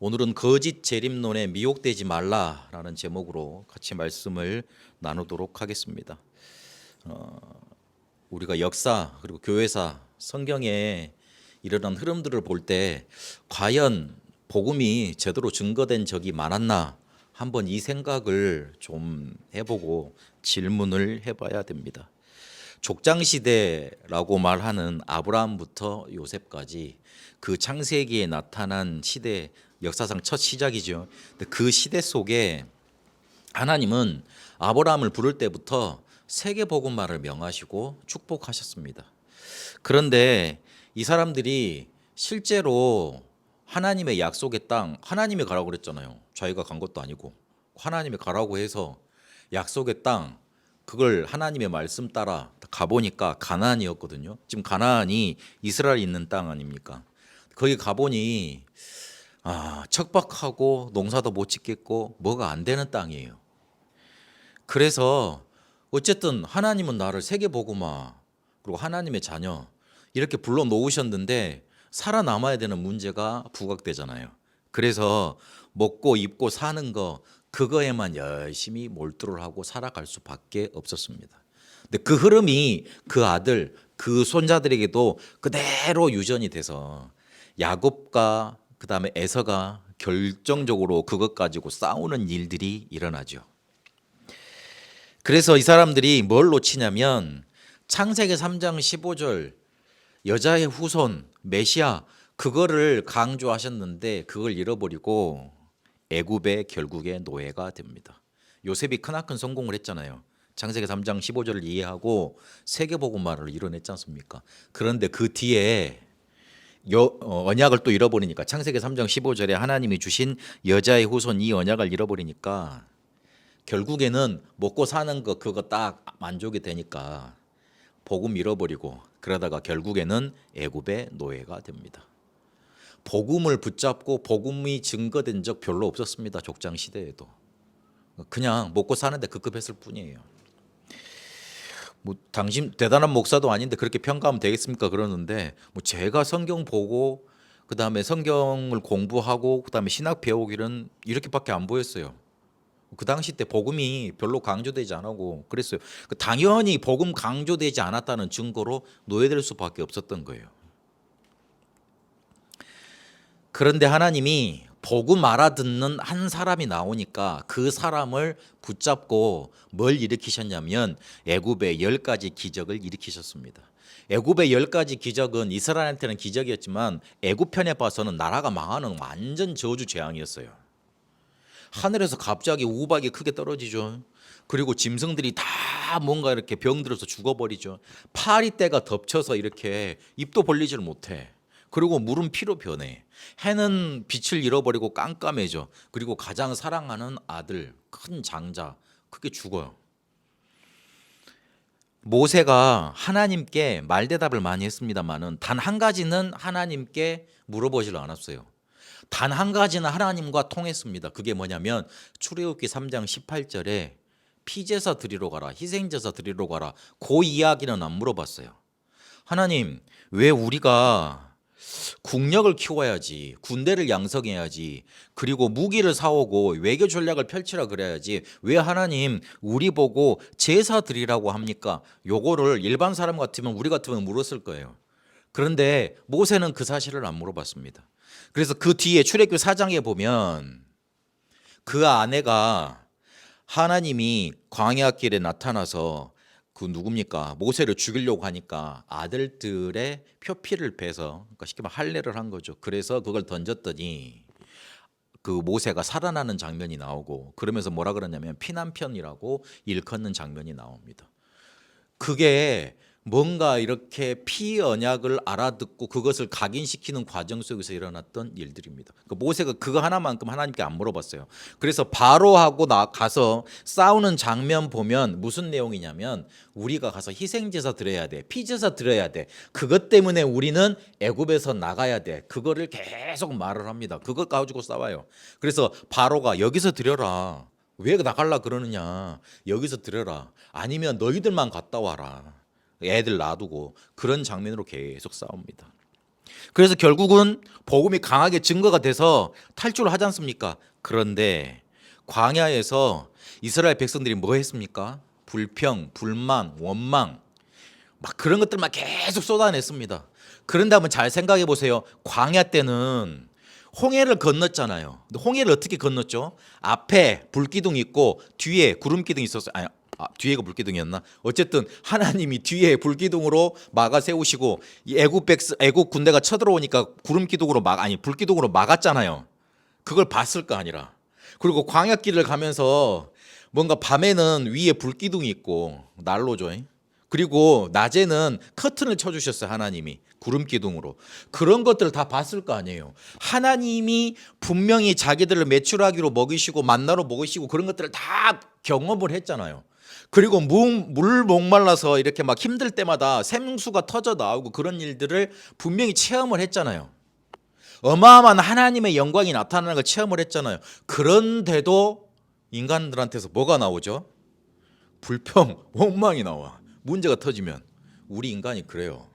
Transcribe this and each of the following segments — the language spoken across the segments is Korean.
오늘은 거짓 재림론에 미혹되지 말라라는 제목으로 같이 말씀을 나누도록 하겠습니다. 우리가 역사 그리고 교회사 성경에 일어난 흐름들을 볼 때 과연 복음이 제대로 증거된 적이 많았나 한번 이 생각을 좀 해보고 질문을 해봐야 됩니다. 족장시대라고 말하는 아브라함부터 요셉까지 그 창세기에 나타난 시대, 역사상 첫 시작이죠. 근데 그 시대 속에 하나님은 아브라함을 부를 때부터 세계복음화를 명하시고 축복하셨습니다. 그런데 이 사람들이 실제로 하나님의 약속의 땅, 하나님이 가라고 그랬잖아요. 자기가 간 것도 아니고 하나님이 가라고 해서 약속의 땅, 그걸 하나님의 말씀 따라 가보니까 가나안이었거든요. 지금 가나안이 이스라엘 있는 땅 아닙니까? 거기 가보니 척박하고 농사도 못 짓겠고 뭐가 안 되는 땅이에요. 그래서 어쨌든 하나님은 나를 세계복음화 그리고 하나님의 자녀 이렇게 불러 놓으셨는데 살아남아야 되는 문제가 부각되잖아요. 그래서 먹고 입고 사는 거 그거에만 열심히 몰두를 하고 살아갈 수밖에 없었습니다. 근데 그 흐름이 그 아들, 그 손자들에게도 그대로 유전이 돼서 야곱과 그다음에 에서가 결정적으로 그것 가지고 싸우는 일들이 일어나죠. 그래서 이 사람들이 뭘 놓치냐면 창세기 3장 15절 여자의 후손 메시아 그거를 강조하셨는데 그걸 잃어버리고 애굽의 결국에 노예가 됩니다. 요셉이 크나큰 성공을 했잖아요. 창세기 3장 15절을 이해하고 세계복음화를 이뤄냈지 않습니까? 그런데 그 뒤에 언약을 또 잃어버리니까 창세기 3장 15절에 하나님이 주신 여자의 후손 이 언약을 잃어버리니까 결국에는 먹고 사는 거 그거 딱 만족이 되니까 복음 잃어버리고 그러다가 결국에는 애굽의 노예가 됩니다. 복음을 붙잡고 복음이 증거된 적 별로 없었습니다. 족장 시대에도 그냥 먹고 사는데 급급했을 뿐이에요. 뭐 당신 대단한 목사도 아닌데 그렇게 평가하면 되겠습니까? 그러는데 뭐 제가 성경 보고 그다음에 성경을 공부하고 그다음에 신학 배우기는 이렇게밖에 안 보였어요. 그 당시 때 복음이 별로 강조되지 않았고 그랬어요. 당연히 복음 강조되지 않았다는 증거로 노예될 수밖에 없었던 거예요. 그런데 하나님이 복음 알아듣는 한 사람이 나오니까 그 사람을 붙잡고 뭘 일으키셨냐면 애굽의 10가지 기적을 일으키셨습니다. 애굽의 10가지 기적은 이스라엘한테는 기적이었지만 애굽 편에 봐서는 나라가 망하는 완전 저주 재앙이었어요. 하늘에서 갑자기 우박이 크게 떨어지죠. 그리고 짐승들이 다 뭔가 이렇게 병들어서 죽어버리죠. 파리떼가 덮쳐서 이렇게 입도 벌리질 못해. 그리고 물은 피로 변해. 해는 빛을 잃어버리고 깜깜해져. 그리고 가장 사랑하는 아들, 큰 장자, 그게 죽어요. 모세가 하나님께 말대답을 많이 했습니다만은 단 한 가지는 하나님께 물어보질 않았어요. 단 한 가지는 하나님과 통했습니다. 그게 뭐냐면 출애굽기 3장 18절에 피제사 드리러 가라, 희생제사 드리러 가라. 그 이야기는 안 물어봤어요. 하나님, 왜 우리가 국력을 키워야지, 군대를 양성해야지, 그리고 무기를 사오고 외교 전략을 펼치라 그래야지 왜 하나님 우리 보고 제사 드리라고 합니까? 요거를 일반 사람 같으면 우리 같으면 물었을 거예요. 그런데 모세는 그 사실을 안 물어봤습니다. 그래서 그 뒤에 출애굽기 4장에 보면 그 아내가 하나님이 광야길에 나타나서 그 누굽니까? 모세를 죽이려고 하니까 아들들의 표피를 빼서 그러니까 쉽게 말하면 할례를 한 거죠. 그래서 그걸 던졌더니 그 모세가 살아나는 장면이 나오고 그러면서 뭐라 그러냐면 피난편이라고 일컫는 장면이 나옵니다. 그게 뭔가 이렇게 피 언약을 알아듣고 그것을 각인시키는 과정 속에서 일어났던 일들입니다. 모세가 그거 하나만큼 하나님께 안 물어봤어요. 그래서 바로하고 가서 싸우는 장면 보면 무슨 내용이냐면 우리가 가서 희생제사 드려야 돼, 피제사 드려야 돼. 그것 때문에 우리는 애굽에서 나가야 돼. 그거를 계속 말을 합니다. 그것 가지고 싸워요. 그래서 바로가 여기서 드려라. 왜 나갈라 그러느냐. 여기서 드려라. 아니면 너희들만 갔다 와라. 애들 놔두고 그런 장면으로 계속 싸웁니다. 그래서 결국은 복음이 강하게 증거가 돼서 탈출을 하지 않습니까? 그런데 광야에서 이스라엘 백성들이 뭐 했습니까? 불평, 불만, 원망 막 그런 것들만 계속 쏟아냈습니다. 그런데 한번 잘 생각해 보세요. 광야 때는 홍해를 건넜잖아요. 근데 홍해를 어떻게 건넜죠? 앞에 불기둥이 있고 뒤에 구름기둥이 있었어요. 아니, 뒤에가 불기둥이었나? 어쨌든 하나님이 뒤에 불기둥으로 막아 세우시고 이 애국 군대가 쳐들어오니까 구름기둥으로 불기둥으로 막았잖아요. 그걸 봤을 거 아니라. 그리고 광야길을 가면서 뭔가 밤에는 위에 불기둥이 있고 난로죠. 그리고 낮에는 커튼을 쳐주셨어요. 하나님이 구름기둥으로. 그런 것들을 다 봤을 거 아니에요. 하나님이 분명히 자기들을 메추라기로 먹이시고 만나로 먹이시고 그런 것들을 다 경험을 했잖아요. 그리고 물 목말라서 이렇게 막 힘들 때마다 샘수가 터져 나오고 그런 일들을 분명히 체험을 했잖아요. 어마어마한 하나님의 영광이 나타나는 걸 체험을 했잖아요. 그런데도 인간들한테서 뭐가 나오죠? 불평, 원망이 나와. 문제가 터지면 우리 인간이 그래요.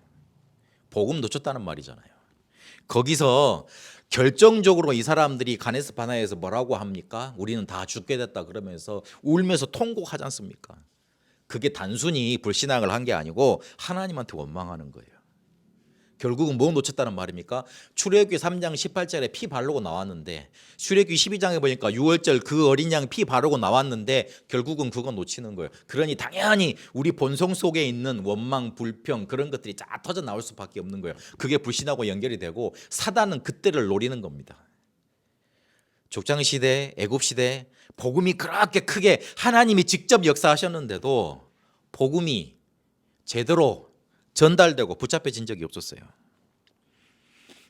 복음 놓쳤다는 말이잖아요. 거기서 결정적으로 이 사람들이 가네스 바네아에서 뭐라고 합니까? 우리는 다 죽게 됐다 그러면서 울면서 통곡하지 않습니까? 그게 단순히 불신앙을 한 게 아니고 하나님한테 원망하는 거예요. 결국은 뭐 놓쳤다는 말입니까? 출애굽기 3장 18절에 피 바르고 나왔는데 출애굽기 12장에 보니까 6월절 그 어린 양 피 바르고 나왔는데 결국은 그거 놓치는 거예요. 그러니 당연히 우리 본성 속에 있는 원망, 불평 그런 것들이 쫙 터져 나올 수밖에 없는 거예요. 그게 불신하고 연결이 되고 사단은 그때를 노리는 겁니다. 족장 시대, 애굽 시대 복음이 그렇게 크게 하나님이 직접 역사하셨는데도 복음이 제대로 전달되고 붙잡혀진 적이 없었어요.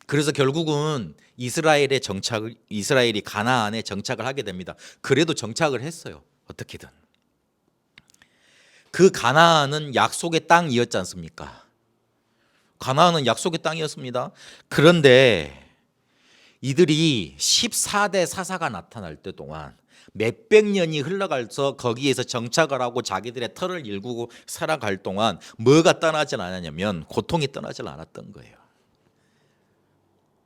그래서 결국은 이스라엘이 가나안에 정착을 하게 됩니다. 그래도 정착을 했어요. 어떻게든. 그 가나안은 약속의 땅이었지 않습니까? 가나안은 약속의 땅이었습니다. 그런데 이들이 14대 사사가 나타날 때 동안 몇백 년이 흘러가서 거기에서 정착을 하고 자기들의 터를 일구고 살아갈 동안 뭐가 떠나질 않았냐면 고통이 떠나질 않았던 거예요.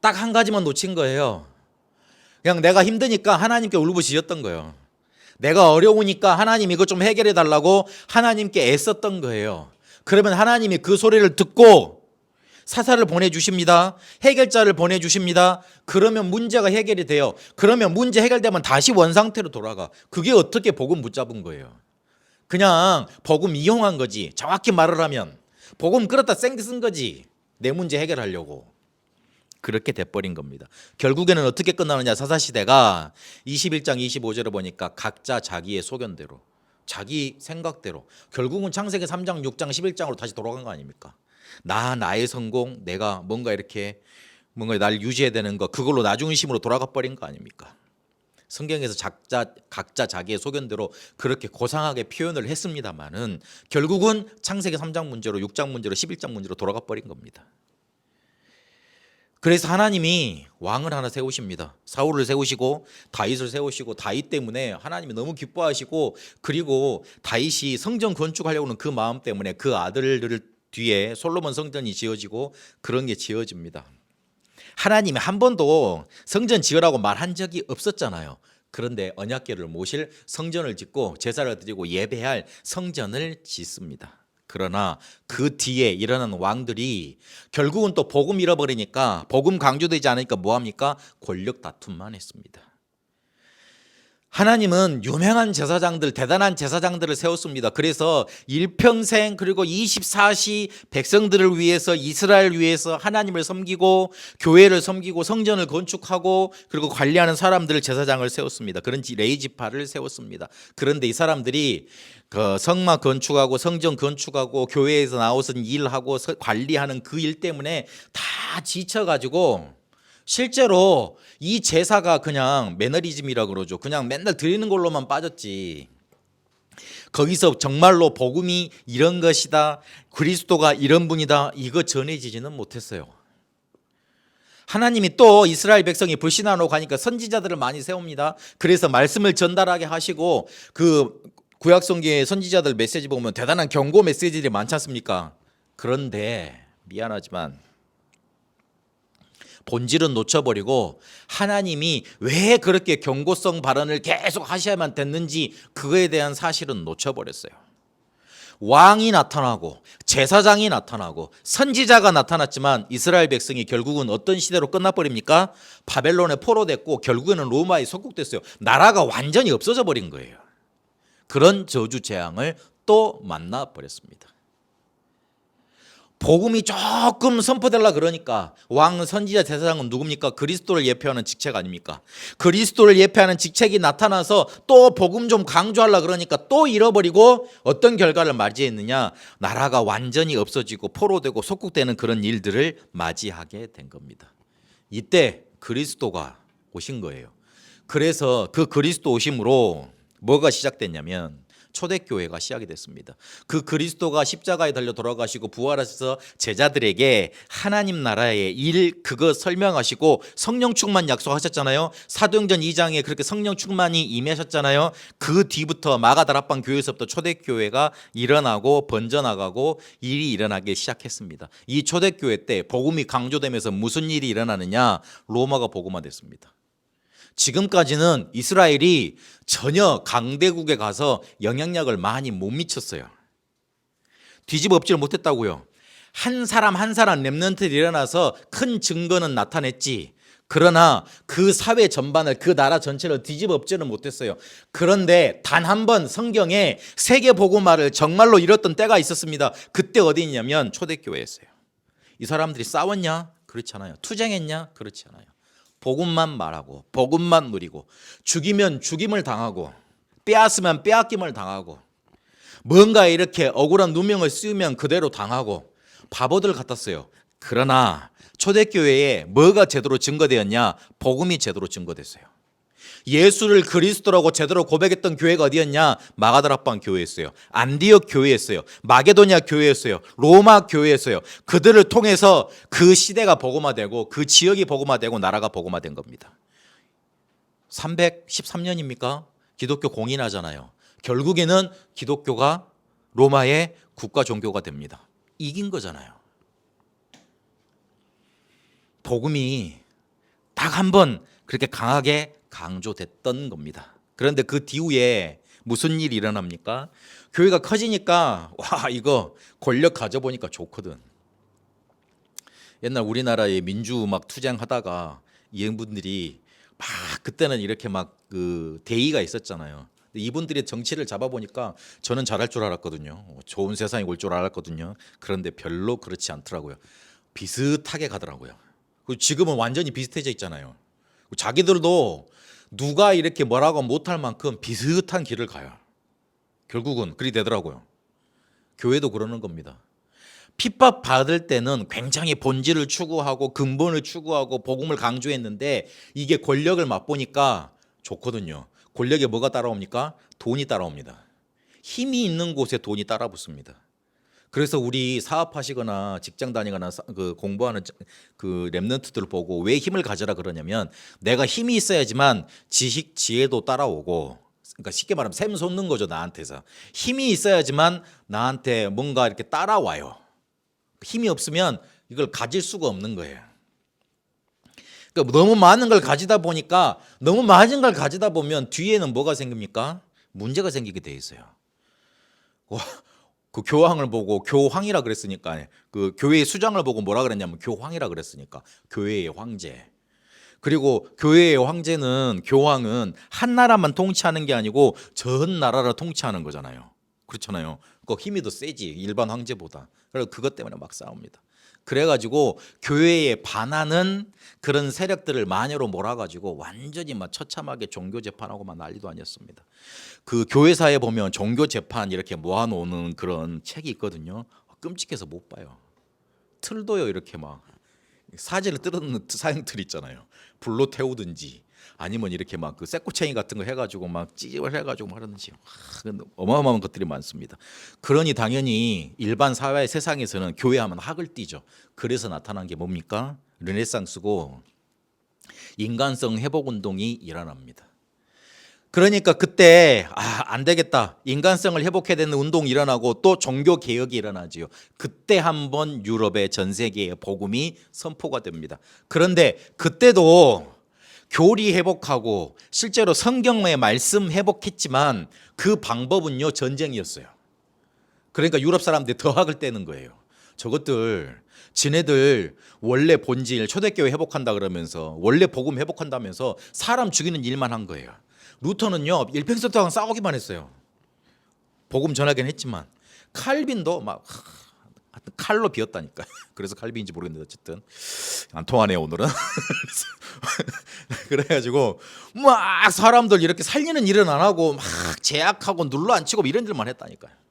딱 한 가지만 놓친 거예요. 그냥 내가 힘드니까 하나님께 울부짖었던 거예요. 내가 어려우니까 하나님 이거 좀 해결해 달라고 하나님께 애썼던 거예요. 그러면 하나님이 그 소리를 듣고 사사를 보내주십니다. 해결자를 보내주십니다. 그러면 문제가 해결이 돼요. 그러면 문제 해결되면 다시 원상태로 돌아가. 그게 어떻게 복음 붙잡은 거예요. 그냥 복음 이용한 거지. 정확히 말을 하면 복음 끌었다 쓴 거지. 내 문제 해결하려고. 그렇게 돼버린 겁니다. 결국에는 어떻게 끝나느냐. 사사시대가 21장 25절을 보니까 각자 자기의 소견대로 자기 생각대로 결국은 창세기 3장 6장 11장으로 다시 돌아간 거 아닙니까? 나의 성공, 내가 뭔가 날 유지해야 되는 거 그걸로 나중심으로 돌아가 버린 거 아닙니까? 성경에서 각자 자기의 소견대로 그렇게 고상하게 표현을 했습니다만은 결국은 창세기 3장 문제로 6장 문제로 11장 문제로 돌아가 버린 겁니다. 그래서 하나님이 왕을 하나 세우십니다. 사울을 세우시고 다윗을 세우시고 다윗 때문에 하나님이 너무 기뻐하시고 그리고 다윗이 성전 건축하려고 하는 그 마음 때문에 그 아들들을 뒤에 솔로몬 성전이 지어지고 그런 게 지어집니다. 하나님이 한 번도 성전 지으라고 말한 적이 없었잖아요. 그런데 언약궤를 모실 성전을 짓고 제사를 드리고 예배할 성전을 짓습니다. 그러나 그 뒤에 일어나는 왕들이 결국은 또 복음 잃어버리니까 복음 강조되지 않으니까 뭐합니까? 권력 다툼만 했습니다. 하나님은 유명한 제사장들, 대단한 제사장들을 세웠습니다. 그래서 일평생 그리고 24시 백성들을 위해서 이스라엘 위해서 하나님을 섬기고 교회를 섬기고 성전을 건축하고 그리고 관리하는 사람들을 제사장을 세웠습니다. 그런 레위지파를 세웠습니다. 그런데 이 사람들이 그 성막 건축하고 성전 건축하고 교회에서 나오선 일하고 관리하는 그 일 때문에 다 지쳐가지고 실제로 이 제사가 그냥 매너리즘이라고 그러죠. 그냥 맨날 드리는 걸로만 빠졌지. 거기서 정말로 복음이 이런 것이다. 그리스도가 이런 분이다. 이거 전해지지는 못했어요. 하나님이 또 이스라엘 백성이 불신하러 가니까 선지자들을 많이 세웁니다. 그래서 말씀을 전달하게 하시고 그 구약성경의 선지자들 메시지 보면 대단한 경고 메시지들이 많지 않습니까? 그런데 미안하지만 본질은 놓쳐버리고 하나님이 왜 그렇게 경고성 발언을 계속 하셔야만 됐는지 그거에 대한 사실은 놓쳐버렸어요. 왕이 나타나고 제사장이 나타나고 선지자가 나타났지만 이스라엘 백성이 결국은 어떤 시대로 끝나버립니까? 바벨론에 포로됐고 결국에는 로마에 속국됐어요. 나라가 완전히 없어져 버린 거예요. 그런 저주 재앙을 또 만나버렸습니다. 복음이 조금 선포되려 그러니까 왕, 선지자, 제사장은 누굽니까? 그리스도를 예표하는 직책 아닙니까? 그리스도를 예표하는 직책이 나타나서 또 복음 좀 강조하려 그러니까 또 잃어버리고 어떤 결과를 맞이했느냐? 나라가 완전히 없어지고 포로되고 속국되는 그런 일들을 맞이하게 된 겁니다. 이때 그리스도가 오신 거예요. 그래서 그 그리스도 오심으로 뭐가 시작됐냐면 초대교회가 시작이 됐습니다. 그 그리스도가 십자가에 달려 돌아가시고 부활하셔서 제자들에게 하나님 나라의 일 그거 설명하시고 성령 충만 약속하셨잖아요. 사도행전 2장에 그렇게 성령 충만이 임하셨잖아요. 그 뒤부터 마가다락방 교회에서부터 초대교회가 일어나고 번져나가고 일이 일어나기 시작했습니다. 이 초대교회 때 복음이 강조되면서 무슨 일이 일어나느냐? 로마가 복음화됐습니다. 지금까지는 이스라엘이 전혀 강대국에 가서 영향력을 많이 못 미쳤어요. 뒤집어 엎지를 못했다고요. 한 사람 한 사람 렘넌트들이 일어나서 큰 증거는 나타냈지. 그러나 그 사회 전반을 그 나라 전체를 뒤집어 엎지는 못했어요. 그런데 단 한 번 성경에 세계 복음화를 정말로 이뤘던 때가 있었습니다. 그때 어디 있냐면 초대교회였어요. 이 사람들이 싸웠냐? 그렇지 않아요. 투쟁했냐? 그렇지 않아요. 복음만 말하고 복음만 누리고 죽이면 죽임을 당하고 빼앗으면 빼앗김을 당하고 뭔가 이렇게 억울한 누명을 씌우면 그대로 당하고 바보들 같았어요. 그러나 초대교회에 뭐가 제대로 증거되었냐? 복음이 제대로 증거됐어요. 예수를 그리스도라고 제대로 고백했던 교회가 어디였냐? 마가다락방 교회였어요. 안디옥 교회였어요. 마게도냐 교회였어요. 로마 교회였어요. 그들을 통해서 그 시대가 복음화되고 그 지역이 복음화되고 나라가 복음화된 겁니다. 313년입니까? 기독교 공인하잖아요. 결국에는 기독교가 로마의 국가 종교가 됩니다. 이긴 거잖아요. 복음이 딱 한 번 그렇게 강하게 강조됐던 겁니다. 그런데 그 뒤에 무슨 일이 일어납니까? 교회가 커지니까 와 이거 권력 가져보니까 좋거든. 옛날 우리나라의 민주 막 투쟁하다가 이분들이 막 그때는 이렇게 막 그 대의가 있었잖아요. 이분들이 정치를 잡아보니까 저는 잘할 줄 알았거든요. 좋은 세상이 올 줄 알았거든요. 그런데 별로 그렇지 않더라고요. 비슷하게 가더라고요. 지금은 완전히 비슷해져 있잖아요. 자기들도 누가 이렇게 뭐라고 못할 만큼 비슷한 길을 가요. 결국은 그리 되더라고요. 교회도 그러는 겁니다. 핍박 받을 때는 굉장히 본질을 추구하고 근본을 추구하고 복음을 강조했는데 이게 권력을 맛보니까 좋거든요. 권력에 뭐가 따라옵니까? 돈이 따라옵니다. 힘이 있는 곳에 돈이 따라붙습니다. 그래서 우리 사업하시거나 직장 다니거나 그 공부하는 그 렘넌트들을 보고 왜 힘을 가져라 그러냐면 내가 힘이 있어야지만 지식, 지혜도 따라오고 그러니까 쉽게 말하면 샘 솟는 거죠 나한테서. 힘이 있어야지만 나한테 뭔가 이렇게 따라와요. 힘이 없으면 이걸 가질 수가 없는 거예요. 그러니까 너무 많은 걸 가지다 보니까 너무 많은 걸 가지다 보면 뒤에는 뭐가 생깁니까? 문제가 생기게 돼 있어요. 그 교황을 보고 교황이라 그랬으니까 그 교회의 수장을 보고 뭐라 그랬냐면 교황이라 그랬으니까 교회의 황제. 그리고 교회의 황제는 교황은 한 나라만 통치하는 게 아니고 전 나라를 통치하는 거잖아요. 그렇잖아요. 그 힘이 더 세지 일반 황제보다. 그래서 그것 때문에 막 싸웁니다. 그래가지고 교회에 반하는 그런 세력들을 마녀로 몰아가지고 완전히 막 처참하게 종교 재판하고 막 난리도 아니었습니다. 그 교회사에 보면 종교 재판 이렇게 모아놓는 그런 책이 있거든요. 끔찍해서 못 봐요. 틀도요 이렇게 막 사지를 뜯어놓는 사형틀 있잖아요. 불로 태우든지 아니면 이렇게 막 그 쇠꼬챙이 같은 거 해가지고 막 찌집을 해가지고 막 하든지 어마어마한 것들이 많습니다. 그러니 당연히 일반 사회 세상에서는 교회하면 학을 띠죠. 그래서 나타난 게 뭡니까? 르네상스고 인간성 회복 운동이 일어납니다. 그러니까 그때 안 되겠다. 인간성을 회복해야 되는 운동이 일어나고 또 종교 개혁이 일어나지요. 그때 한번 유럽의 전 세계의 복음이 선포가 됩니다. 그런데 그때도 교리 회복하고 실제로 성경의 말씀 회복했지만 그 방법은요 전쟁이었어요. 그러니까 유럽 사람들이 더 학을 떼는 거예요. 저것들 지네들 원래 본질 초대교회 회복한다 그러면서 원래 복음 회복한다면서 사람 죽이는 일만 한 거예요. 루터는요 일평생동안 싸우기만 했어요. 복음 전하긴 했지만 칼빈도 막 칼로 비었다니까. 그래서 칼빈인지 모르겠는데 어쨌든 안 통하네요 오늘은. 그래가지고 막 사람들 이렇게 살리는 일은 안 하고 막 제약하고 눌러 앉히고 이런 일만 했다니까요.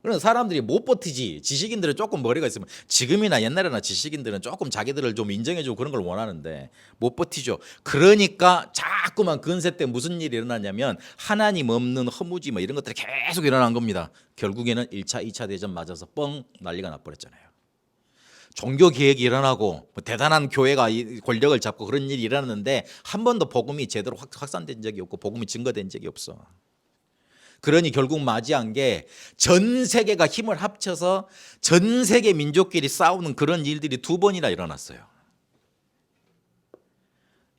그런 사람들이 못 버티지. 지식인들은 조금 머리가 있으면 지금이나 옛날에나 지식인들은 조금 자기들을 좀 인정해주고 그런 걸 원하는데 못 버티죠. 그러니까 자꾸만 근세 때 무슨 일이 일어나냐면 하나님 없는 허무지 뭐 이런 것들이 계속 일어난 겁니다. 결국에는 1차, 2차 대전 맞아서 뻥 난리가 나버렸잖아요. 종교 개혁이 일어나고 뭐 대단한 교회가 권력을 잡고 그런 일이 일어났는데 한 번도 복음이 제대로 확산된 적이 없고 복음이 증거된 적이 없어. 그러니 결국 맞이한 게 전 세계가 힘을 합쳐서 전 세계 민족끼리 싸우는 그런 일들이 2번이나 일어났어요.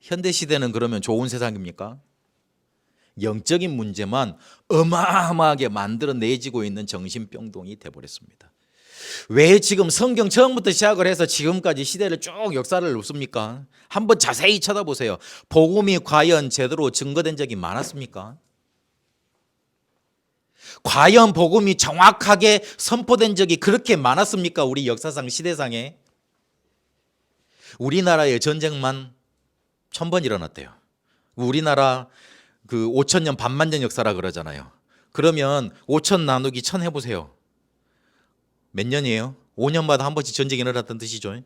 현대 시대는 그러면 좋은 세상입니까? 영적인 문제만 어마어마하게 만들어내지고 있는 정신병동이 돼버렸습니다. 왜 지금 성경 처음부터 시작을 해서 지금까지 시대를 쭉 역사를 놓습니까? 한번 자세히 쳐다보세요. 복음이 과연 제대로 증거된 적이 많았습니까? 과연 복음이 정확하게 선포된 적이 그렇게 많았습니까? 우리 역사상 시대상에. 우리나라의 전쟁만 1000번 일어났대요. 우리나라 그 5000년 반만년 역사라 그러잖아요. 그러면 5000 나누기 1000 해보세요. 몇 년이에요? 5년마다 한 번씩 전쟁이 일어났던 뜻이죠.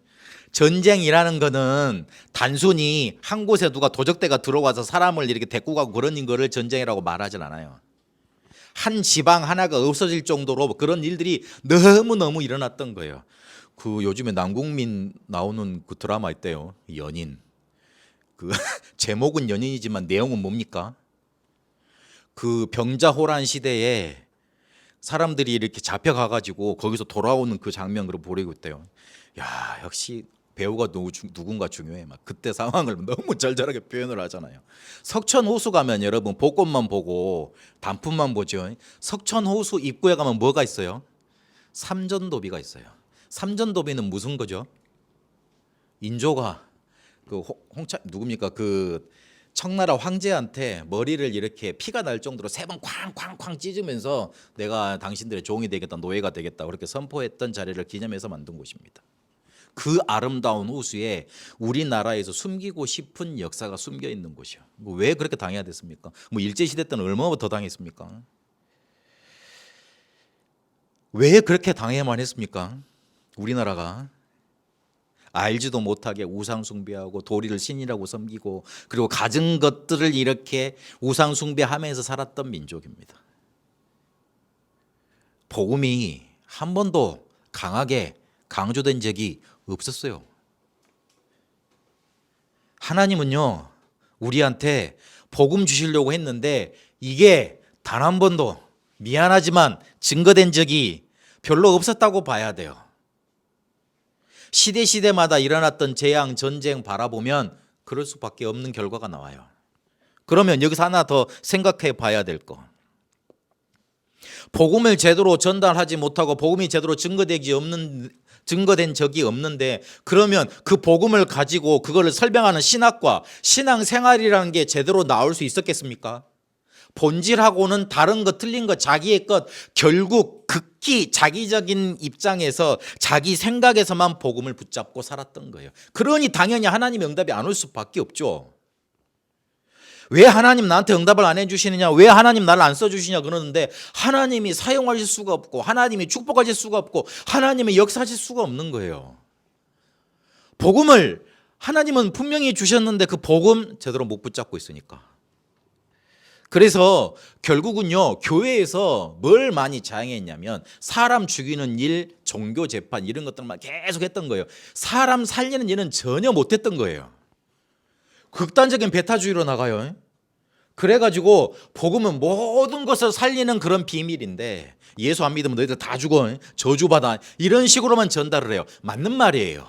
전쟁이라는 거는 단순히 한 곳에 누가 도적대가 들어와서 사람을 이렇게 데리고 가고 그런 거를 전쟁이라고 말하진 않아요. 한 지방 하나가 없어질 정도로 그런 일들이 너무너무 일어났던 거예요. 그 요즘에 남국민 나오는 그 드라마 있대요. 연인. 그 제목은 연인이지만 내용은 뭡니까? 그 병자호란 시대에 사람들이 이렇게 잡혀가 가지고 거기서 돌아오는 그 장면으로 보내고 있대요. 야, 역시 배우가 누군가 중요해. 막 그때 상황을 너무 절절하게 표현을 하잖아요. 석천 호수 가면 여러분 벚꽃만 보고 단풍만 보죠. 석천 호수 입구에 가면 뭐가 있어요? 삼전도비가 있어요. 삼전도비는 무슨 거죠? 인조가 그 홍차 누굽니까? 그 청나라 황제한테 머리를 이렇게 피가 날 정도로 3번 쾅쾅쾅 찢으면서 내가 당신들의 종이 되겠다, 노예가 되겠다 그렇게 선포했던 자리를 기념해서 만든 곳입니다. 그 아름다운 호수에 우리나라에서 숨기고 싶은 역사가 숨겨 있는 곳이요. 왜 그렇게 당해야 됐습니까? 뭐 일제 시대 때는 얼마나 더 당했습니까? 왜 그렇게 당해야만 했습니까? 우리나라가 알지도 못하게 우상 숭배하고 도리를 신이라고 섬기고 그리고 가진 것들을 이렇게 우상 숭배하면서 살았던 민족입니다. 복음이 한 번도 강하게 강조된 적이 없었어요. 하나님은요 우리한테 복음 주시려고 했는데 이게 단 한 번도 미안하지만 증거된 적이 별로 없었다고 봐야 돼요. 시대마다 일어났던 재앙, 전쟁 바라보면 그럴 수밖에 없는 결과가 나와요. 그러면 여기서 하나 더 생각해 봐야 될 거. 복음을 제대로 전달하지 못하고 복음이 제대로 증거된 적이 없는데 그러면 그 복음을 가지고 그거를 설명하는 신학과 신앙생활이라는 게 제대로 나올 수 있었겠습니까? 본질하고는 다른 것 틀린 것 자기의 것 결국 극히 자기적인 입장에서 자기 생각에서만 복음을 붙잡고 살았던 거예요. 그러니 당연히 하나님의 응답이 안 올 수밖에 없죠. 왜 하나님 나한테 응답을 안 해주시느냐, 왜 하나님 나를 안 써주시냐 그러는데 하나님이 사용하실 수가 없고 하나님이 축복하실 수가 없고 하나님이 역사하실 수가 없는 거예요. 복음을 하나님은 분명히 주셨는데 그 복음 제대로 못 붙잡고 있으니까. 그래서 결국은요 교회에서 뭘 많이 자행했냐면 사람 죽이는 일, 종교 재판 이런 것들만 계속 했던 거예요. 사람 살리는 일은 전혀 못했던 거예요. 극단적인 배타주의로 나가요. 그래가지고 복음은 모든 것을 살리는 그런 비밀인데 예수 안 믿으면 너희들 다 죽어, 저주받아, 이런 식으로만 전달을 해요. 맞는 말이에요.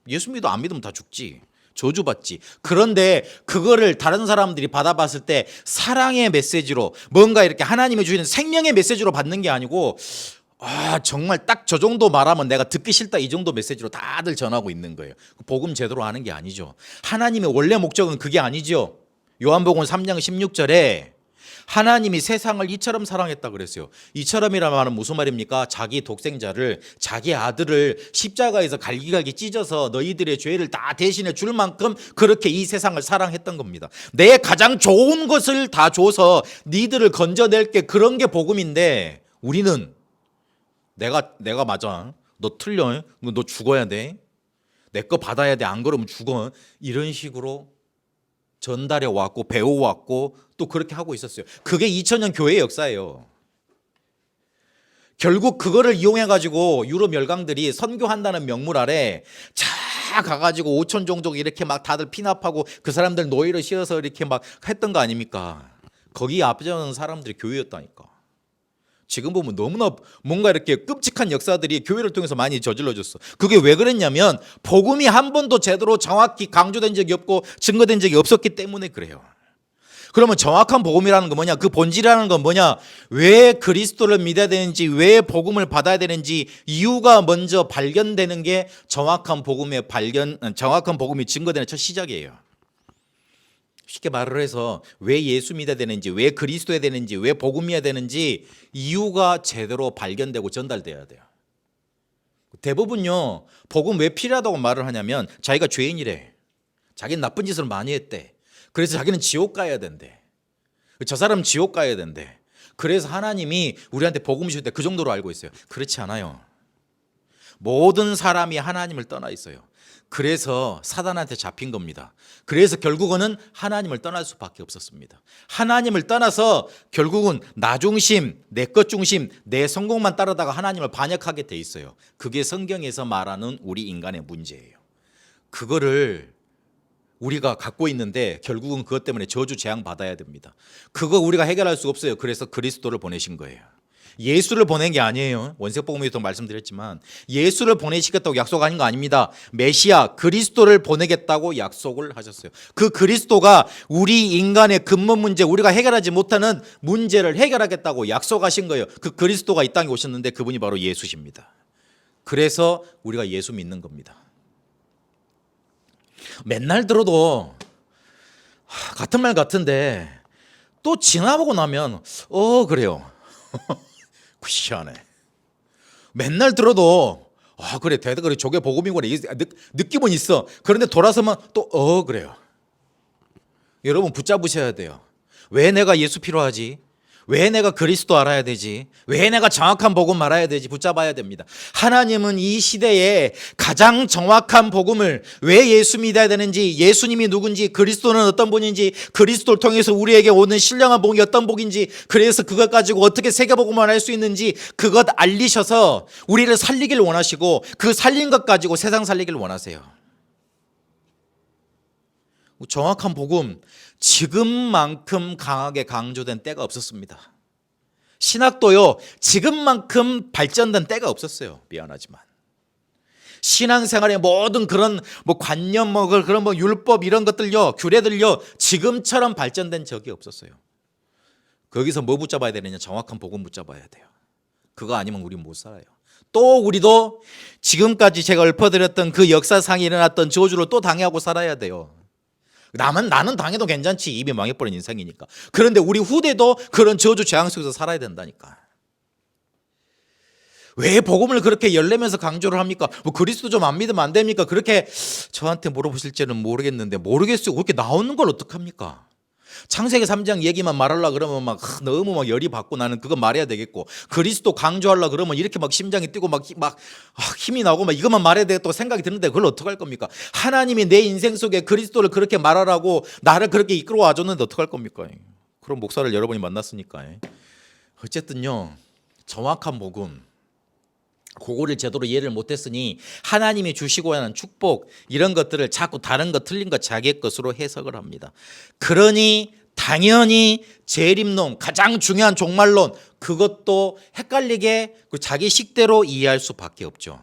예수 믿어 안 믿으면 다 죽지, 저주받지. 그런데 그거를 다른 사람들이 받아봤을 때 사랑의 메시지로, 뭔가 이렇게 하나님이 주시는 생명의 메시지로 받는 게 아니고, 정말 딱 저 정도 말하면 내가 듣기 싫다, 이 정도 메시지로 다들 전하고 있는 거예요. 복음 제대로 하는 게 아니죠. 하나님의 원래 목적은 그게 아니죠. 요한복음 3장 16절에 하나님이 세상을 이처럼 사랑했다 그랬어요. 이처럼이라는 말은 무슨 말입니까? 자기 독생자를, 자기 아들을 십자가에서 갈기갈기 찢어서 너희들의 죄를 다 대신해 줄 만큼 그렇게 이 세상을 사랑했던 겁니다. 내 가장 좋은 것을 다 줘서 니들을 건져낼게, 그런 게 복음인데, 우리는 내가 맞아, 너 틀려, 너 죽어야 돼, 내 거 받아야 돼, 안 그러면 죽어, 이런 식으로 전달해 왔고 배워왔고 또 그렇게 하고 있었어요. 그게 2000년 교회의 역사예요. 결국 그거를 이용해 가지고 유럽 열강들이 선교한다는 명물 아래 자 가가지고 5천 종족 이렇게 막 다들 피납하고 그 사람들 노예로 씌워서 이렇게 막 했던 거 아닙니까? 거기 앞서는 사람들이 교회였다니까. 지금 보면 너무나 뭔가 이렇게 끔찍한 역사들이 교회를 통해서 많이 저질러졌어. 그게 왜 그랬냐면 복음이 한 번도 제대로 정확히 강조된 적이 없고 증거된 적이 없었기 때문에 그래요. 그러면 정확한 복음이라는 건 뭐냐? 그 본질이라는 건 뭐냐? 왜 그리스도를 믿어야 되는지, 왜 복음을 받아야 되는지 이유가 먼저 발견되는 게 정확한 복음의 정확한 복음이 증거되는 첫 시작이에요. 쉽게 말을 해서 왜 예수 믿어야 되는지, 왜 그리스도야 되는지, 왜 복음이어야 되는지 이유가 제대로 발견되고 전달돼야 돼요. 대부분요, 복음 왜 필요하다고 말을 하냐면 자기가 죄인이래, 자기는 나쁜 짓을 많이 했대, 그래서 자기는 지옥 가야 된대, 저 사람은 지옥 가야 된대, 그래서 하나님이 우리한테 복음 주실 때 그 정도로 알고 있어요. 그렇지 않아요. 모든 사람이 하나님을 떠나 있어요. 그래서 사단한테 잡힌 겁니다. 그래서 결국은 하나님을 떠날 수밖에 없었습니다. 하나님을 떠나서 결국은 나 중심, 내 것 중심, 내 성공만 따르다가 하나님을 반역하게 돼 있어요. 그게 성경에서 말하는 우리 인간의 문제예요. 그거를 우리가 갖고 있는데 결국은 그것 때문에 저주 재앙 받아야 됩니다. 그거 우리가 해결할 수 없어요. 그래서 그리스도를 보내신 거예요. 예수를 보낸 게 아니에요. 원색복음에도 말씀드렸지만 예수를 보내시겠다고 약속하는 거 아닙니다. 메시아 그리스도를 보내겠다고 약속을 하셨어요. 그 그리스도가 우리 인간의 근본 문제, 우리가 해결하지 못하는 문제를 해결하겠다고 약속하신 거예요. 그 그리스도가 이 땅에 오셨는데 그분이 바로 예수십니다. 그래서 우리가 예수 믿는 겁니다. 맨날 들어도 같은 말 같은데 또 지나보고 나면 그래요. 굿시하네. 맨날 들어도 그래 대답 저게 복음이구나 느낌은 있어. 그런데 돌아서면 또 그래요. 여러분 붙잡으셔야 돼요. 왜 내가 예수 필요하지? 왜 내가 그리스도 알아야 되지? 왜 내가 정확한 복음 알아야 되지? 붙잡아야 됩니다. 하나님은 이 시대에 가장 정확한 복음을, 왜 예수 믿어야 되는지, 예수님이 누군지, 그리스도는 어떤 분인지, 그리스도를 통해서 우리에게 오는 신령한 복이 어떤 복인지, 그래서 그것 가지고 어떻게 세계복음을 할 수 있는지 그것 알리셔서 우리를 살리길 원하시고 그 살린 것 가지고 세상 살리길 원하세요. 정확한 복음, 지금만큼 강하게 강조된 때가 없었습니다. 신학도요, 지금만큼 발전된 때가 없었어요. 미안하지만 신앙생활의 모든 그런 관념, 그런 율법 이런 것들요, 규례들요, 지금처럼 발전된 적이 없었어요. 거기서 뭐 붙잡아야 되느냐? 정확한 복음 붙잡아야 돼요. 그거 아니면 우리 못 살아요. 또 우리도 지금까지 제가 읊어드렸던 그 역사상에 일어났던 저주를 또 당하고 살아야 돼요. 나는 당해도 괜찮지, 이미 망해버린 인생이니까. 그런데 우리 후대도 그런 저주 재앙 속에서 살아야 된다니까. 왜 복음을 그렇게 열내면서 강조를 합니까? 그리스도 좀 안 믿으면 안 됩니까? 그렇게 저한테 물어보실지는 모르겠는데, 모르겠어요. 그렇게 나오는 걸 어떡합니까? 창세기 3장 얘기만 말하려고 그러면 너무 열이 받고 나는 그거 말해야 되겠고, 그리스도 강조하려고 그러면 이렇게 심장이 뛰고 힘이 나고 이것만 말해야 되겠다고 생각이 드는데 그걸 어떡할 겁니까? 하나님이 내 인생 속에 그리스도를 그렇게 말하라고 나를 그렇게 이끌어 와줬는데 어떡할 겁니까? 그런 목사를 여러분이 만났으니까. 어쨌든요, 정확한 복음, 그거를 제대로 이해를 못했으니 하나님이 주시고 하는 축복 이런 것들을 자꾸 다른 것 틀린 것 자기의 것으로 해석을 합니다. 그러니 당연히 재림론, 가장 중요한 종말론, 그것도 헷갈리게 자기 식대로 이해할 수밖에 없죠.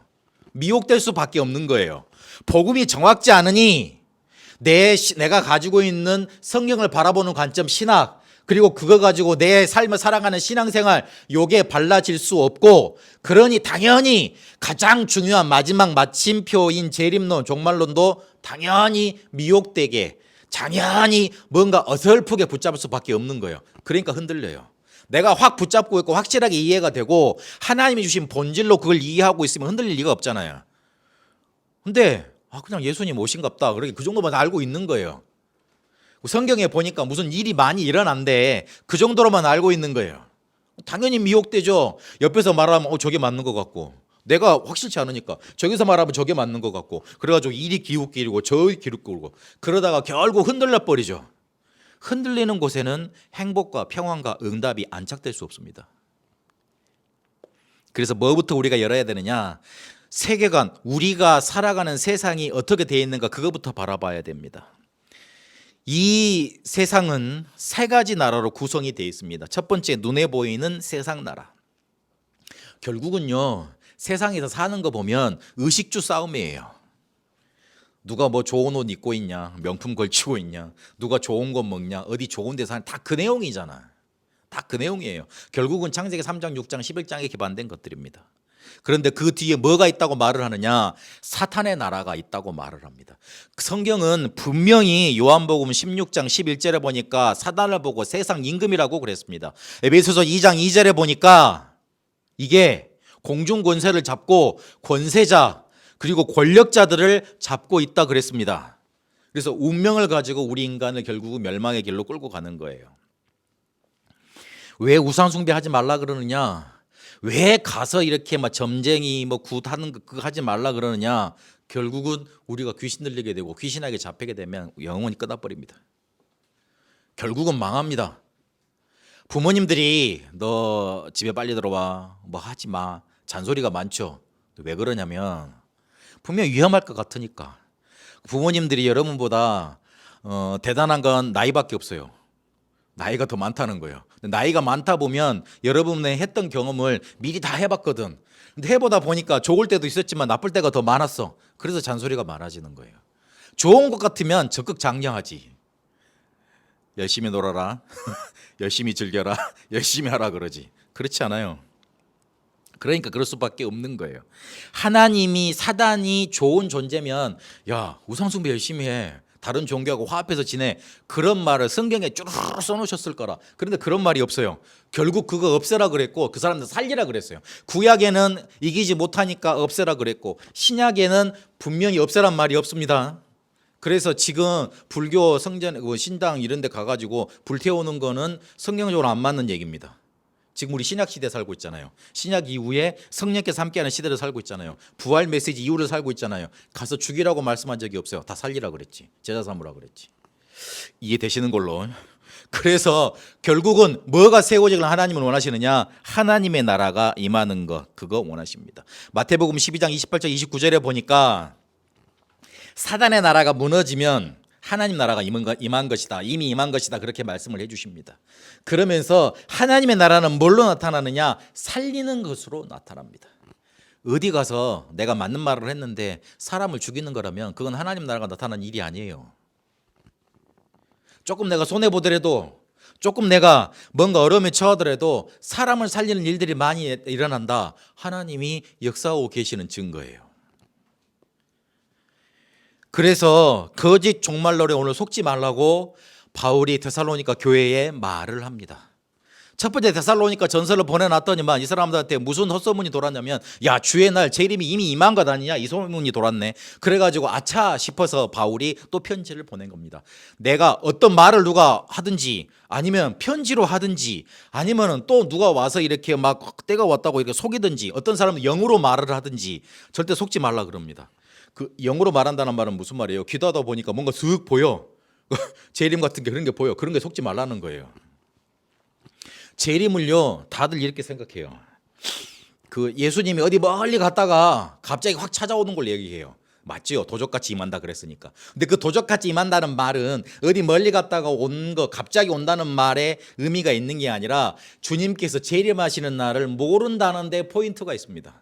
미혹될 수밖에 없는 거예요. 복음이 정확지 않으니 내가 가지고 있는 성경을 바라보는 관점, 신학, 그리고 그거 가지고 내 삶을 살아가는 신앙생활, 요게 발라질 수 없고, 그러니 당연히 가장 중요한 마지막 마침표인 재림론, 종말론도 당연히 미혹되게, 당연히 뭔가 어설프게 붙잡을 수밖에 없는 거예요. 그러니까 흔들려요. 내가 확 붙잡고 있고 확실하게 이해가 되고 하나님이 주신 본질로 그걸 이해하고 있으면 흔들릴 리가 없잖아요. 근데 그냥 예수님 오신갑다, 그렇게 그 정도만 알고 있는 거예요. 성경에 보니까 무슨 일이 많이 일어난데 그 정도로만 알고 있는 거예요. 당연히 미혹되죠. 옆에서 말하면 저게 맞는 것 같고, 내가 확실치 않으니까 저기서 말하면 저게 맞는 것 같고, 그래가지고 이리 기웃기고 저리 기웃기고, 그러다가 결국 흔들려 버리죠. 흔들리는 곳에는 행복과 평안과 응답이 안착될 수 없습니다. 그래서 뭐부터 우리가 열어야 되느냐? 세계관, 우리가 살아가는 세상이 어떻게 되어 있는가, 그거부터 바라봐야 됩니다. 이 세상은 세 가지 나라로 구성이 되어 있습니다. 첫 번째, 눈에 보이는 세상 나라. 결국은요, 세상에서 사는 거 보면 의식주 싸움이에요. 누가 뭐 좋은 옷 입고 있냐, 명품 걸치고 있냐, 누가 좋은 거 먹냐, 어디 좋은 데 사냐, 다 그 내용이잖아. 다 그 내용이에요. 결국은 창세기 3장, 6장, 11장에 기반된 것들입니다. 그런데 그 뒤에 뭐가 있다고 말을 하느냐? 사탄의 나라가 있다고 말을 합니다. 성경은 분명히 요한복음 16장 11절에 보니까 사단을 보고 세상 임금이라고 그랬습니다. 에베소서 2장 2절에 보니까 이게 공중 권세를 잡고 권세자 그리고 권력자들을 잡고 있다 그랬습니다. 그래서 운명을 가지고 우리 인간을 결국 멸망의 길로 끌고 가는 거예요. 왜 우상 숭배하지 말라 그러느냐? 왜 가서 이렇게 막 점쟁이 뭐 굿하는 거 그거 하지 말라 그러느냐? 결국은 우리가 귀신 들리게 되고 귀신에게 잡히게 되면 영원히 끝나버립니다. 결국은 망합니다. 부모님들이 너 집에 빨리 들어와, 뭐 하지 마, 잔소리가 많죠. 왜 그러냐면 분명 위험할 것 같으니까. 부모님들이 여러분보다 대단한 건 나이밖에 없어요. 나이가 더 많다는 거예요. 나이가 많다 보면 여러분의 했던 경험을 미리 다 해봤거든. 근데 해보다 보니까 좋을 때도 있었지만 나쁠 때가 더 많았어. 그래서 잔소리가 많아지는 거예요. 좋은 것 같으면 적극 장려하지. 열심히 놀아라, 열심히 즐겨라, 열심히 하라 그러지. 그렇지 않아요. 그러니까 그럴 수밖에 없는 거예요. 하나님이, 사단이 좋은 존재면 야, 우상숭배 열심히 해, 다른 종교하고 화합해서 지내, 그런 말을 성경에 쭈르르 써놓으셨을 거라. 그런데 그런 말이 없어요. 결국 그거 없애라 그랬고 그 사람들 살리라 그랬어요. 구약에는 이기지 못하니까 없애라 그랬고 신약에는 분명히 없애란 말이 없습니다. 그래서 지금 불교 성전, 신당 이런 데 가가지고 불태우는 거는 성경적으로 안 맞는 얘기입니다. 지금 우리 신약 시대에 살고 있잖아요. 신약 이후에 성령께서 함께하는 시대를 살고 있잖아요. 부활 메시지 이후를 살고 있잖아요. 가서 죽이라고 말씀한 적이 없어요. 다 살리라 그랬지. 제자 삼으라 그랬지. 이해되시는 걸로. 그래서 결국은 뭐가 세워지길 하나님은 원하시느냐? 하나님의 나라가 임하는 것, 그거 원하십니다. 마태복음 12장 28절 29절에 보니까 사단의 나라가 무너지면 하나님 나라가 임한 것이다, 이미 임한 것이다, 그렇게 말씀을 해주십니다. 그러면서 하나님의 나라는 뭘로 나타나느냐? 살리는 것으로 나타납니다. 어디 가서 내가 맞는 말을 했는데 사람을 죽이는 거라면 그건 하나님 나라가 나타나는 일이 아니에요. 조금 내가 손해보더라도, 조금 내가 뭔가 어려움에 처하더라도 사람을 살리는 일들이 많이 일어난다, 하나님이 역사하고 계시는 증거예요. 그래서 거짓 종말론에 오늘 속지 말라고 바울이 데살로니가 교회에 말을 합니다. 첫 번째 데살로니가 전서를 보내놨더니만 이 사람들한테 무슨 헛소문이 돌았냐면, 야, 주의 날 재림이 이미 임한 것 아니냐, 이 소문이 돌았네. 그래가지고 아차 싶어서 바울이 또 편지를 보낸 겁니다. 내가 어떤 말을 누가 하든지, 아니면 편지로 하든지, 아니면은 또 누가 와서 이렇게 막 때가 왔다고 이렇게 속이든지, 어떤 사람은 영으로 말을 하든지 절대 속지 말라 그럽니다. 그 영으로 말한다는 말은 무슨 말이에요? 기도하다 보니까 뭔가 슥 보여. 재림 같은 게, 그런 게 보여. 그런 게 속지 말라는 거예요. 재림을요, 다들 이렇게 생각해요. 그 예수님이 어디 멀리 갔다가 갑자기 확 찾아오는 걸 얘기해요. 맞지요? 도적같이 임한다 그랬으니까. 근데 그 도적같이 임한다는 말은 어디 멀리 갔다가 온 거 갑자기 온다는 말에 의미가 있는 게 아니라 주님께서 재림하시는 날을 모른다는 데 포인트가 있습니다.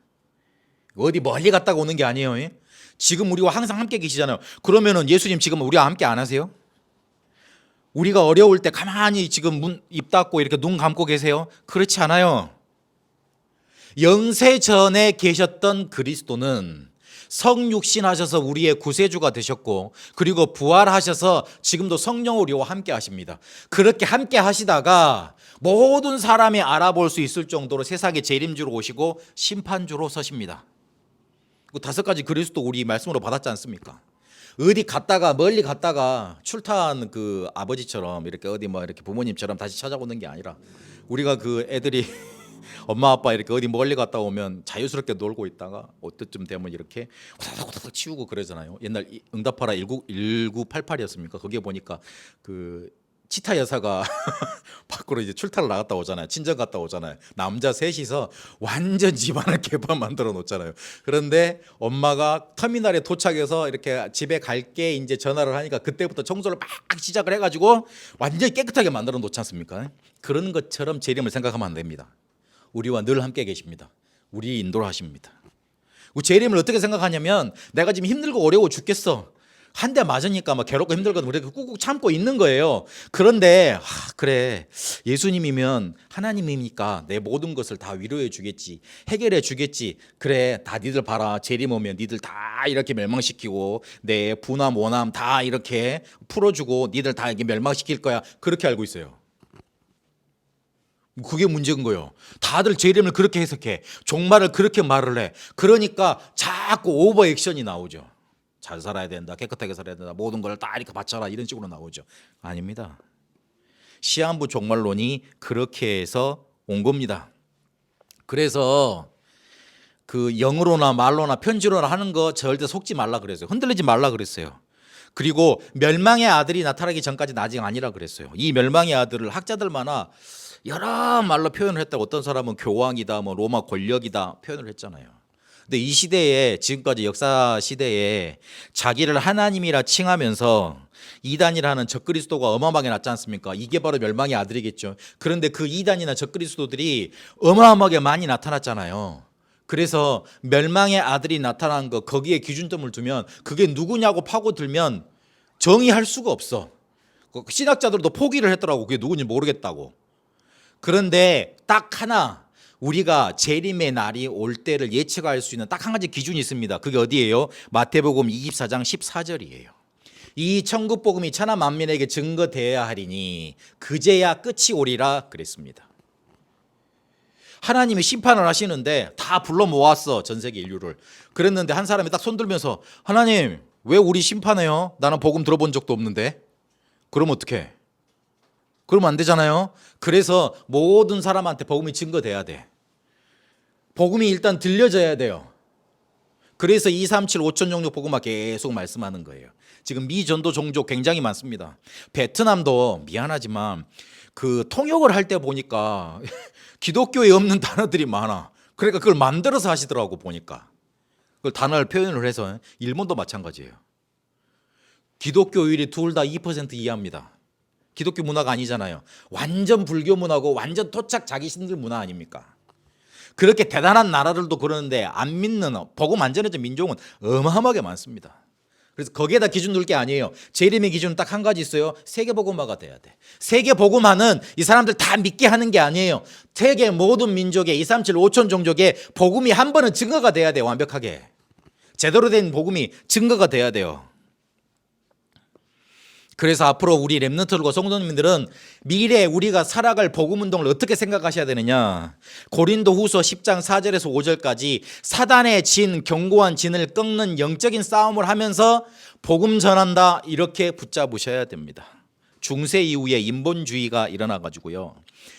어디 멀리 갔다가 오는 게 아니에요. 지금 우리와 항상 함께 계시잖아요. 그러면은 예수님 지금 우리와 함께 안 하세요? 우리가 어려울 때 가만히 지금 입 닫고 이렇게 눈 감고 계세요? 그렇지 않아요. 영세 전에 계셨던 그리스도는 성육신 하셔서 우리의 구세주가 되셨고, 그리고 부활하셔서 지금도 성령 우리와 함께 하십니다. 그렇게 함께 하시다가 모든 사람이 알아볼 수 있을 정도로 세상의 재림주로 오시고 심판주로 서십니다. 그 5가지 그리스도 우리 말씀으로 받았지 않습니까? 어디 갔다가 멀리 갔다가 출타한 그 아버지처럼 이렇게 어디 뭐 이렇게 부모님처럼 다시 찾아오는 게 아니라, 우리가 그 애들이 엄마 아빠 이렇게 어디 멀리 갔다 오면 자유스럽게 놀고 있다가 어때쯤 되면 이렇게 후다닥 치우고 그러잖아요. 옛날 응답하라 1988이었습니까? 거기에 보니까 그 치타 여사가 밖으로 이제 출타를 나갔다 오잖아요. 친정 갔다 오잖아요. 남자 셋이서 완전 집안을 개판 만들어 놓잖아요. 그런데 엄마가 터미널에 도착해서 이렇게 집에 갈게 이제 전화를 하니까 그때부터 청소를 막 시작을 해가지고 완전히 깨끗하게 만들어 놓지 않습니까? 그런 것처럼 재림을 생각하면 안 됩니다. 우리와 늘 함께 계십니다. 우리 인도를 하십니다. 재림을 어떻게 생각하냐면, 내가 지금 힘들고 어려워 죽겠어. 한 대 맞으니까 막 괴롭고 힘들거든. 그렇게 꾹꾹 참고 있는 거예요. 그런데 그래, 예수님이면 하나님이니까 내 모든 것을 다 위로해 주겠지, 해결해 주겠지. 그래, 다 니들 봐라, 재림 오면 니들 다 이렇게 멸망시키고 내 분함 원함 다 이렇게 풀어주고 니들 다 이렇게 멸망시킬 거야. 그렇게 알고 있어요. 그게 문제인 거예요. 다들 재림을 그렇게 해석해. 종말을 그렇게 말을 해. 그러니까 자꾸 오버 액션이 나오죠. 잘 살아야 된다, 깨끗하게 살아야 된다, 모든 걸 다 이렇게 바쳐라, 이런 식으로 나오죠. 아닙니다. 시한부 종말론이 그렇게 해서 온 겁니다. 그래서 그 영어로나 말로나 편지로나 하는 거 절대 속지 말라 그랬어요. 흔들리지 말라 그랬어요. 그리고 멸망의 아들이 나타나기 전까지는 아직 아니라 그랬어요. 이 멸망의 아들을 학자들마다 여러 말로 표현을 했다고. 어떤 사람은 교황이다, 뭐 로마 권력이다 표현을 했잖아요. 근데 이 시대에, 지금까지 역사 시대에 자기를 하나님이라 칭하면서 이단이라는 적그리스도가 어마어마하게 났지 않습니까? 이게 바로 멸망의 아들이겠죠. 그런데 그 이단이나 적그리스도들이 어마어마하게 많이 나타났잖아요. 그래서 멸망의 아들이 나타난 거, 거기에 기준점을 두면 그게 누구냐고 파고들면 정의할 수가 없어. 신학자들도 포기를 했더라고. 그게 누군지 모르겠다고. 그런데 딱 하나, 우리가 재림의 날이 올 때를 예측할 수 있는 딱 한 가지 기준이 있습니다. 그게 어디예요? 마태복음 24장 14절이에요. 이 천국복음이 천하 만민에게 증거되어야 하리니 그제야 끝이 오리라 그랬습니다. 하나님이 심판을 하시는데 다 불러 모았어, 전 세계 인류를. 그랬는데 한 사람이 딱 손들면서, 하나님 왜 우리 심판해요? 나는 복음 들어본 적도 없는데. 그럼 어떡해? 그러면 안 되잖아요. 그래서 모든 사람한테 복음이 증거돼야 돼. 복음이 일단 들려져야 돼요. 그래서 237 5천 종족 복음화 계속 말씀하는 거예요. 지금 미전도 종족 굉장히 많습니다. 베트남도 미안하지만 그 통역을 할 때 보니까 기독교에 없는 단어들이 많아. 그러니까 그걸 만들어서 하시더라고 보니까. 그걸 단어를 표현을 해서. 일본도 마찬가지예요. 기독교율이 둘 다 2% 이하입니다. 기독교 문화가 아니잖아요. 완전 불교 문화고 완전 토착 자기 신들 문화 아닙니까? 그렇게 대단한 나라들도 그러는데 안 믿는, 복음 안 전해진 민족은 어마어마하게 많습니다. 그래서 거기에다 기준 둘 게 아니에요. 재림의 기준은 딱 한 가지 있어요. 세계복음화가 돼야 돼. 세계복음화는 이 사람들 다 믿게 하는 게 아니에요. 세계 모든 민족의 237 5천 종족의 복음이 한 번은 증거가 돼야 돼요. 완벽하게. 제대로 된 복음이 증거가 돼야 돼요. 그래서 앞으로 우리 렘넌트들과 성도님들은 미래에 우리가 살아갈 복음운동을 어떻게 생각하셔야 되느냐. 고린도후서 10장 4절에서 5절까지 사단의 진, 견고한 진을 꺾는 영적인 싸움을 하면서 복음 전한다, 이렇게 붙잡으셔야 됩니다. 중세 이후에 인본주의가 일어나가지고요,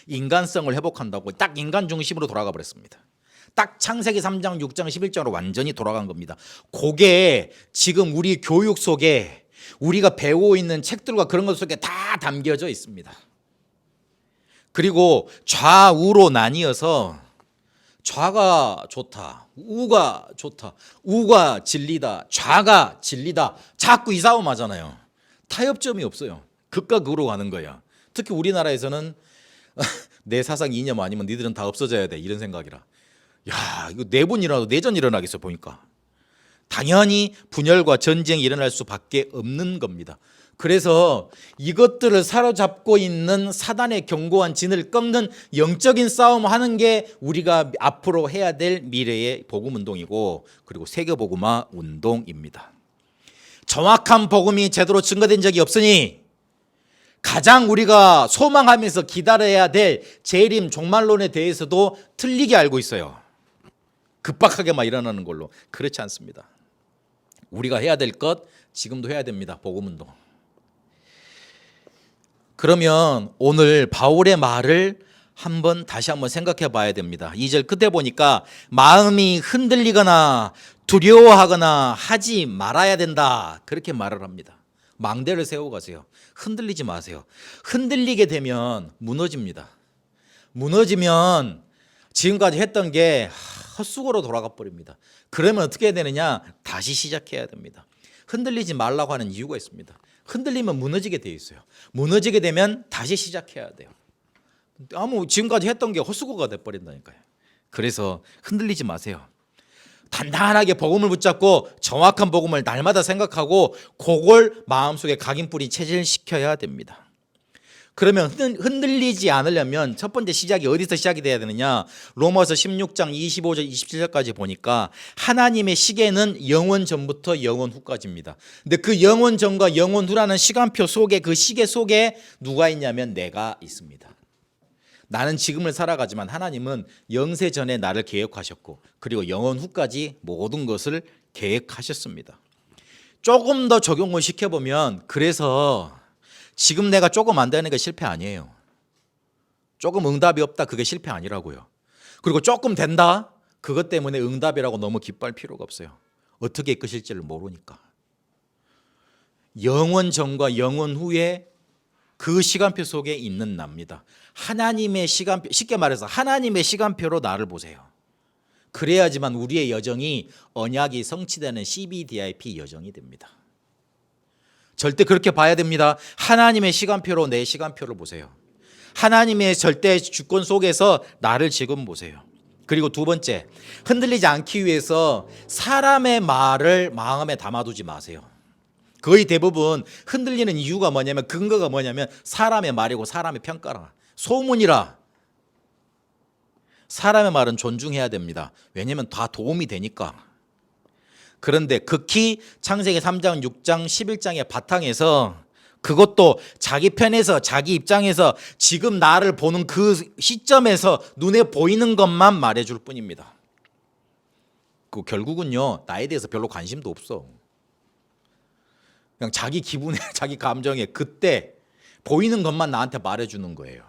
인간성을 회복한다고 딱 인간 중심으로 돌아가 버렸습니다. 딱 창세기 3장 6장 11장으로 완전히 돌아간 겁니다. 그게 지금 우리 교육 속에, 우리가 배우고 있는 책들과 그런 것 속에 다 담겨져 있습니다. 그리고 좌우로 나뉘어서 좌가 좋다, 우가 좋다, 우가 진리다, 좌가 진리다. 자꾸 이 싸움 하잖아요. 타협점이 없어요. 극과 극으로 가는 거야. 특히 우리나라에서는 내 사상 이념 아니면 니들은 다 없어져야 돼, 이런 생각이라. 야, 이거 내분이라도 내전 일어나겠어 보니까. 당연히 분열과 전쟁이 일어날 수밖에 없는 겁니다. 그래서 이것들을 사로잡고 있는 사단의 견고한 진을 꺾는 영적인 싸움을 하는 게 우리가 앞으로 해야 될 미래의 복음운동이고, 그리고 세계복음화 운동입니다. 정확한 복음이 제대로 증거된 적이 없으니 가장 우리가 소망하면서 기다려야 될 재림 종말론에 대해서도 틀리게 알고 있어요. 급박하게 막 일어나는 걸로. 그렇지 않습니다. 우리가 해야 될 것 지금도 해야 됩니다. 복음운동. 그러면 오늘 바울의 말을 다시 한번 생각해 봐야 됩니다. 2절 끝에 보니까 마음이 흔들리거나 두려워하거나 하지 말아야 된다, 그렇게 말을 합니다. 망대를 세우고 가세요. 흔들리지 마세요. 흔들리게 되면 무너집니다. 무너지면 지금까지 했던 게 헛수고로 돌아가 버립니다. 그러면 어떻게 해야 되느냐? 다시 시작해야 됩니다. 흔들리지 말라고 하는 이유가 있습니다. 흔들리면 무너지게 돼 있어요. 무너지게 되면 다시 시작해야 돼요. 지금까지 했던 게 헛수고가 돼버린다니까요. 그래서 흔들리지 마세요. 단단하게 복음을 붙잡고 정확한 복음을 날마다 생각하고 그걸 마음속에 각인뿌리 체질시켜야 됩니다. 그러면 흔들리지 않으려면 첫 번째 시작이 어디서 시작이 돼야 되느냐? 로마서 16장 25절 27절까지 보니까 하나님의 시계는 영원 전부터 영원 후까지입니다. 근데 그 영원 전과 영원 후라는 시간표 속에, 그 시계 속에 누가 있냐면 내가 있습니다. 나는 지금을 살아가지만 하나님은 영세 전에 나를 계획하셨고, 그리고 영원 후까지 모든 것을 계획하셨습니다. 조금 더 적용을 시켜보면, 그래서 지금 내가 조금 안 되는 게 실패 아니에요. 조금 응답이 없다, 그게 실패 아니라고요. 그리고 조금 된다, 그것 때문에 응답이라고 너무 기뻐할 필요가 없어요. 어떻게 이끄실지를 모르니까. 영원 전과 영원 후에 그 시간표 속에 있는 납니다. 하나님의 시간표, 쉽게 말해서 하나님의 시간표로 나를 보세요. 그래야지만 우리의 여정이 언약이 성취되는 CBDIP 여정이 됩니다. 절대 그렇게 봐야 됩니다. 하나님의 시간표로 내 시간표를 보세요. 하나님의 절대 주권 속에서 나를 지금 보세요. 그리고 두 번째, 흔들리지 않기 위해서 사람의 말을 마음에 담아두지 마세요. 거의 대부분 흔들리는 이유가 뭐냐면, 근거가 뭐냐면 사람의 말이고 사람의 평가라, 소문이라. 사람의 말은 존중해야 됩니다. 왜냐하면 다 도움이 되니까. 그런데 극히 창세기 3장, 6장, 11장의 바탕에서 그것도 자기 편에서, 자기 입장에서 지금 나를 보는 그 시점에서 눈에 보이는 것만 말해줄 뿐입니다. 그 결국은요, 나에 대해서 별로 관심도 없어. 그냥 자기 기분에, 자기 감정에 그때 보이는 것만 나한테 말해주는 거예요.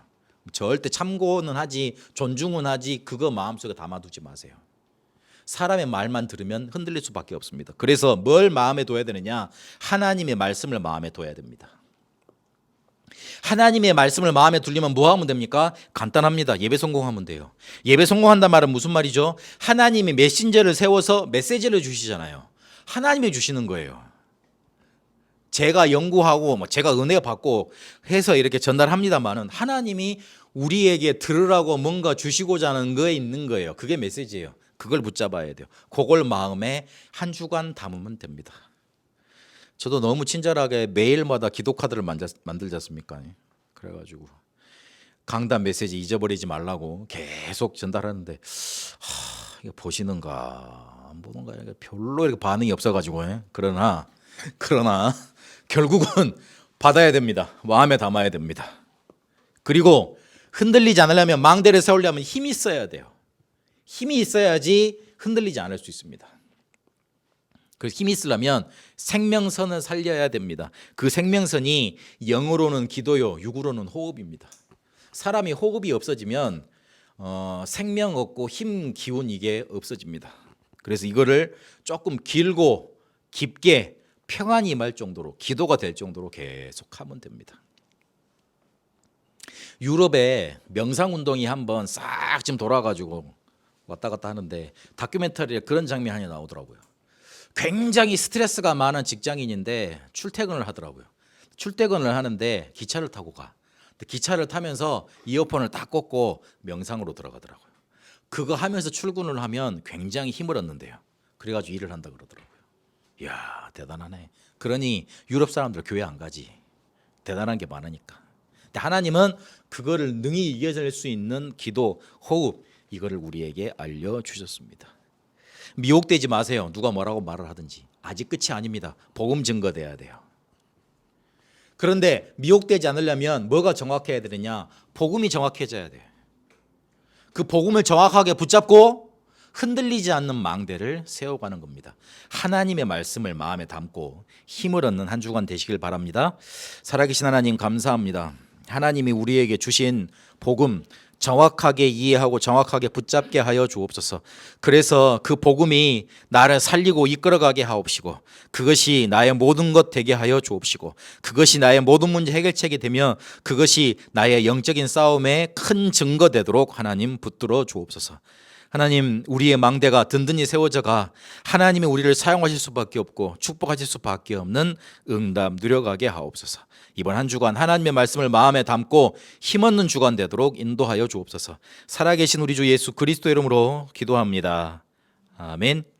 절대 참고는 하지, 존중은 하지, 그거 마음속에 담아두지 마세요. 사람의 말만 들으면 흔들릴 수밖에 없습니다. 그래서 뭘 마음에 둬야 되느냐? 하나님의 말씀을 마음에 둬야 됩니다. 하나님의 말씀을 마음에 두려면 뭐 하면 됩니까? 간단합니다. 예배 성공하면 돼요. 예배 성공한단 말은 무슨 말이죠? 하나님이 메신저를 세워서 메시지를 주시잖아요. 하나님이 주시는 거예요. 제가 연구하고 제가 은혜 받고 해서 이렇게 전달합니다만은 하나님이 우리에게 들으라고 뭔가 주시고자 하는 거에 있는 거예요. 그게 메시지예요. 그걸 붙잡아야 돼요. 그걸 마음에 한 주간 담으면 됩니다. 저도 너무 친절하게 매일마다 기도 카드를 만들지 않습니까? 그래가지고 강단 메시지 잊어버리지 말라고 계속 전달하는데, 이거 보시는가 안 보는가, 별로 이렇게 반응이 없어가지고, 그러나 결국은 받아야 됩니다. 마음에 담아야 됩니다. 그리고 흔들리지 않으려면, 망대를 세우려면 힘이 있어야 돼요. 힘이 있어야지 흔들리지 않을 수 있습니다. 그래서 힘이 있으려면 생명선을 살려야 됩니다. 그 생명선이 영으로는 기도요, 육으로는 호흡입니다. 사람이 호흡이 없어지면 생명 없고 힘, 기운, 이게 없어집니다. 그래서 이거를 조금 길고 깊게 평안이 임할 정도로, 기도가 될 정도로 계속 하면 됩니다. 유럽에 명상운동이 한번 싹 좀 돌아가지고 왔다 갔다 하는데 다큐멘터리에 그런 장면이 하나 나오더라고요. 굉장히 스트레스가 많은 직장인인데 출퇴근을 하더라고요. 출퇴근을 하는데 기차를 타고 가. 근데 기차를 타면서 이어폰을 딱 꽂고 명상으로 들어가더라고요. 그거 하면서 출근을 하면 굉장히 힘을 얻는데요. 그래가지고 일을 한다 그러더라고요. 이야, 대단하네. 그러니 유럽 사람들 교회 안 가지. 대단한 게 많으니까. 근데 하나님은 그거를 능히 이겨낼 수 있는 기도, 호흡, 이거를 우리에게 알려주셨습니다. 미혹되지 마세요. 누가 뭐라고 말을 하든지. 아직 끝이 아닙니다. 복음 증거돼야 돼요. 그런데 미혹되지 않으려면 뭐가 정확해야 되느냐? 복음이 정확해져야 돼요. 그 복음을 정확하게 붙잡고 흔들리지 않는 망대를 세워가는 겁니다. 하나님의 말씀을 마음에 담고 힘을 얻는 한 주간 되시길 바랍니다. 살아계신 하나님 감사합니다. 하나님이 우리에게 주신 복음 정확하게 이해하고 정확하게 붙잡게 하여 주옵소서. 그래서 그 복음이 나를 살리고 이끌어가게 하옵시고, 그것이 나의 모든 것 되게 하여 주옵시고, 그것이 나의 모든 문제 해결책이 되며 그것이 나의 영적인 싸움의 큰 증거 되도록 하나님 붙들어 주옵소서. 하나님, 우리의 망대가 든든히 세워져가 하나님이 우리를 사용하실 수밖에 없고 축복하실 수밖에 없는 응답 누려가게 하옵소서. 이번 한 주간 하나님의 말씀을 마음에 담고 힘없는 주간 되도록 인도하여 주옵소서. 살아계신 우리 주 예수 그리스도 이름으로 기도합니다. 아멘.